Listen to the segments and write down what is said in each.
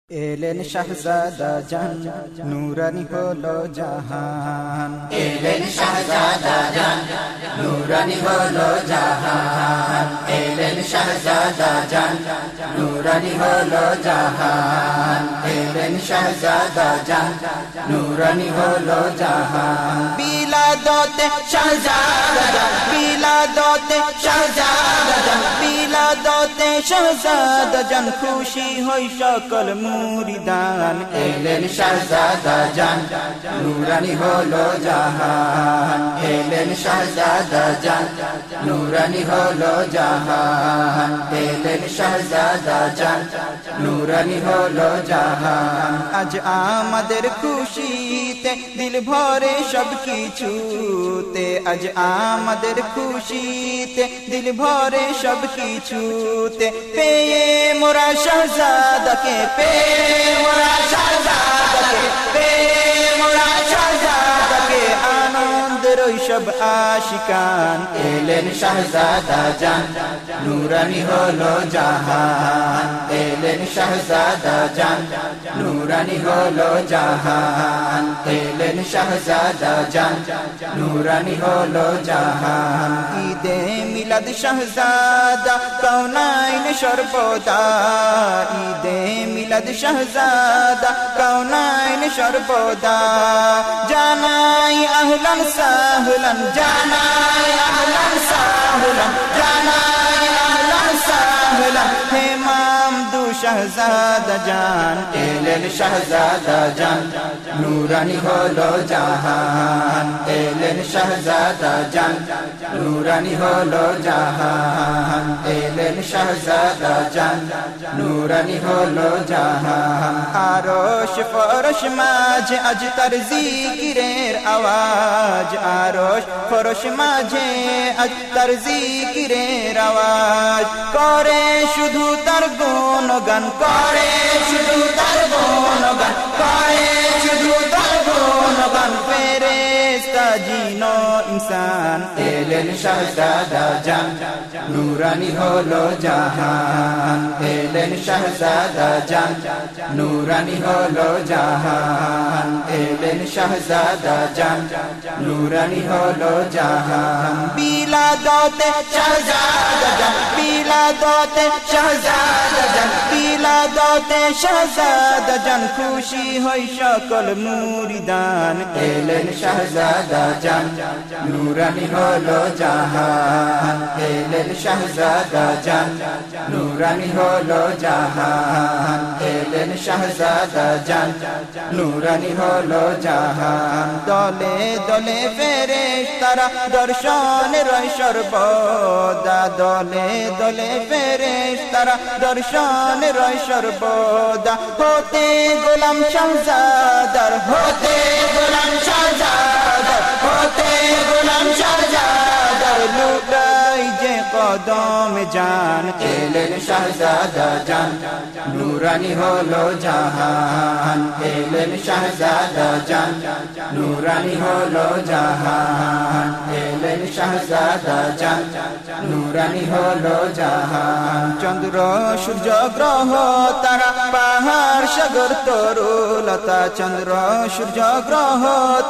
এলেন শাহজাদা জান নুরানি হলো জাহান, এলেন শাহজাদা জান নুরানি হলো জাহান, এলেন শাহজাদা জান নুরানি হলো জাহান, এলেন শাহজাদা জান নুরানি হলো জাহান। বিলাদতে শাহজাদা জান বিলাদতে শাহজাদা জান বিলাদতে শাহজাদা জান খুশি হই সকল মুরিদান। এলেন শাহজাদা জান নুরানি হলো জাহান, এলেন শাহজাদা জান নুরানি হলো জাহান, এলেন শাহজাদা জান নুরানি হলো জাহান। আজ আমাদের খুশিতে দিল ভরে সব কিছুতে, আজ আমাদের খুশিতে দিল ভরে সব কিছুতে, পেয়ে মোরা শাহজাদাকে, পেয়ে মোরা শাহজাদাকে, পেয়ে মোরা শাহজাদাকে আনন্দের সব আশিকান। এলেন শাহজাদা জান নুরানি হলো জাহান, এলেন শাহজাদা জান নুরানি হলো জাহান, এলেন শাহজাদা জান নুরানি হলো জাহান। ঈদে মিলাদ শাহজাদা কাউনাইন সর্বদা, ঈদে মিলাদ শাহজাদা কাউনাইন সর্বদা, জানাই আহলান সাহলান, জানাই আহলান সাহলান, জানাই আহলান সাহলান হে মামদু শাহজাদা জান। এলেন শাহজাদা জান নুরানি হলো জাহান, এলেন শাহজাদা জান নুরানি হলো জাহান, এলেন শাহজাদা জান নুরানি হলো জাহান। আরশ ফরশ মাঝে আজ তার জিকিরের আওয়াজ, আরশ ফরশ মাঝে আজ তার জিকিরের আওয়াজ, করে শুধু তার গুণগান, করে শুধু তার গুণগান, করে শুধু তার গুণগান ফেরেশতা জিন ও ইনসান। এলেন শাহজাদা জান নুরানি হলো জাহান, এলেন শাহজাদা জান নুরানি হলো জাহান, এলেন শাহজাদা জান নুরানি হলো জাহান। বিলাদতে শাহজাদা জান, বিলাদতে শাহজাদা জান, বিলাদতে শাহজাদা জান খুশি হই সকল মুরিদান। এলেন শাহজাদা জান নুরানি হলো জাহান, এলেন শাহজাদা জান নুরানি হলো জাহান, এলেন শাহজাদা জান নুরানি হলো জাহান। দলে দলে ফেরেশতারা দর্শনে রয় সর্বদা, দলে দলে ফেরেশতারা দর্শনে রয় সর্বদা, হতে গোলাম শাহজাদার, হতে গোলাম শাহজাদার, হতে গোলাম শাহজাদার লুটাই যে কদম জান। এলেন শাহজাদা জান নুরানি হলো জাহান, এলেন শাহজাদা জান নুরানি হলো জাহান, এলেন শাহজাদা জান নুরানি হলো জাহান। চন্দ্র সূর্য গ্রহ তারা পাহাড় সাগর তরুলতা, চন্দ্র সূর্য গ্রহ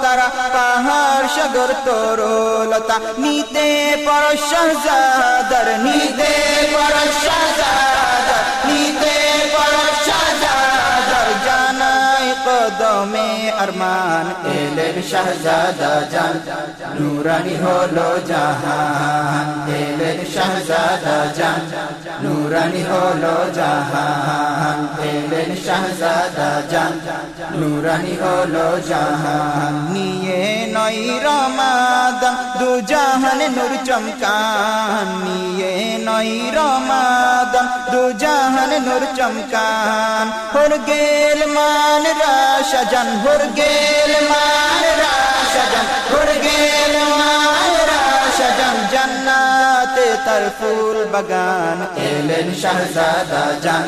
তারা পাহাড় সাগর তরুলতা, নিতে পরশ শাহজাদার, নিতে পরশ শাহজাদার, নিতে পরশ শাহজাদার জানাই কদমে আরমান। এলেন শাহজাদা জান নুরানি হলো জাহান, এলেন শাহজাদা জান নুরানি হলো জাহান, এলেন শাহজাদা জান নুরানি হলো জাহান। নিয়ে নয় রমাদান দু জাহান নূর চমকান, নিয়ে নয় রমাদান দু জাহান নূর চমকান, হর গেল মান রাশাজান, হর গেল মান রাশাজান, হর গেল মান রাশাজান জান্নাত ডালে তার ফুল বাগান এলেন শাহজাদা জান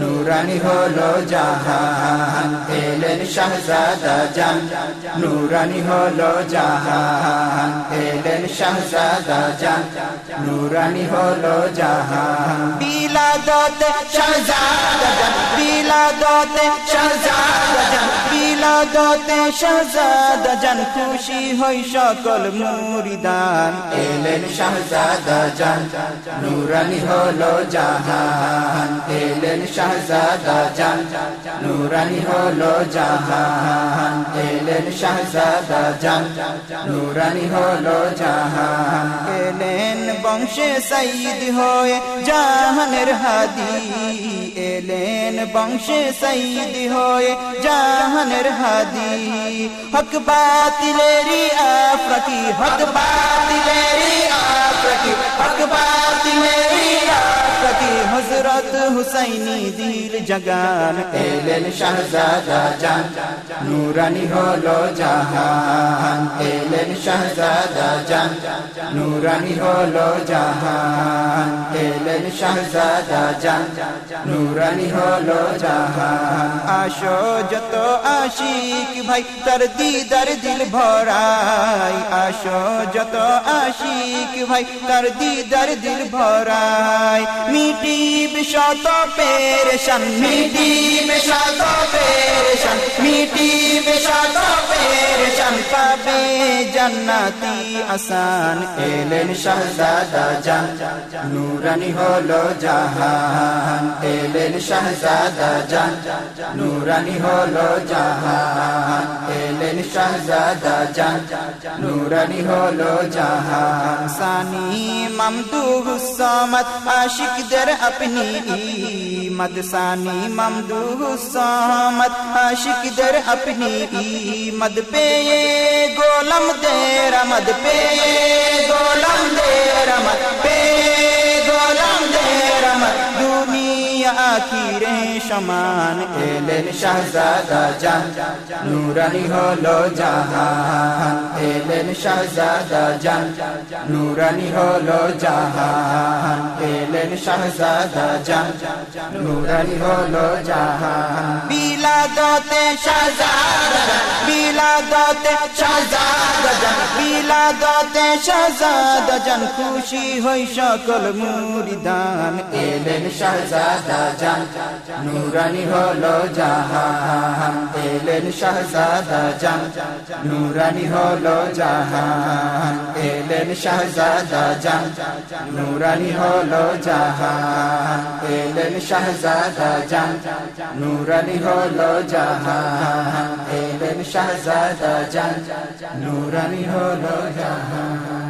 নুরানি হলো জাহান এলেন শাহজাদা জান নুরানি হলো জাহান এলেন শাহজাদা জান নুরানি হলো জাহান বিলাদতে শাহজাদা জান বিলাদতে শাহজাদা জান বিলাদতে শাহজাদা জান খুশি হই সকল মুরিদান এলেন শাহজাদা জান নুরানি হলো জাহান এলেন শাহজাদা জান নুরানি হলো জাহান এলেন শাহজাদা জান নুরানি হলো জাহান এলেন বংশে সাইদ হয়ে জাহানের হাদি এলেন বংশে সাইদ হয়ে জাহানের হাদি হক বাতিলেরি আফরাকি হক বাতিলেরি আফরাকি হক বাতিলেরি আফরাকি হযরত হুসাইনি দিল জাগান এলেন শাহজাদা জান নুরানি হলো জাহান এলেন শাহজাদা জান নুরানি হলো জাহান এলেন শাহজাদা জান নুরানি হলো জাহান আসো যত আশিক ভাই তার দিদার দিল ভরাই আসো যত আশিক ভাই তার দিদার দিল ভরাই মিটিব শত পেরেশান মিটিব শত পেরেশান মিটিব শত পেরেশান পাবে জান্নাতি আসান এলেন শাহজাদা জান নুরানি হলো জাহান এলেন শাহজাদা জান নুরানি হলো জাহান এলেন শাহজাদা জান নুরানি হলো জাহান সানি মামদুহুসামাদ আশিকদের আপনি মদসানি মামদুহুসামাদ আশিকদের আপনি মদ পে গোলাম দেরা মদ পে গোলাম দেরা মদ পে গোলাম দেরা মদ দুনিয়া আখিরে সমান এলেন শাহজাদা জান নুরানি হলো জাহান এলেন শাহজাদা জান নুরানি হলো জাহান এলেন শাহজাদা জান নুরানি হলো জাহান বিলাদতে শাহজাদা জান বিলাদতে শাহজাদা জান বিলাদতে শাহজাদা জান খুশি হই সকল মুরিদান এলেন শাহজাদা জান নুরানি হলো জাহান এলেন শাহজাদা জান নুরানি হলো জাহান এলেন শাহজাদা জান নুরানি হলো জাহান এলেন শাহজাদা জান নুরানি হলো জাহান এলেন শাহজাদা জান নুরানি হলো জাহান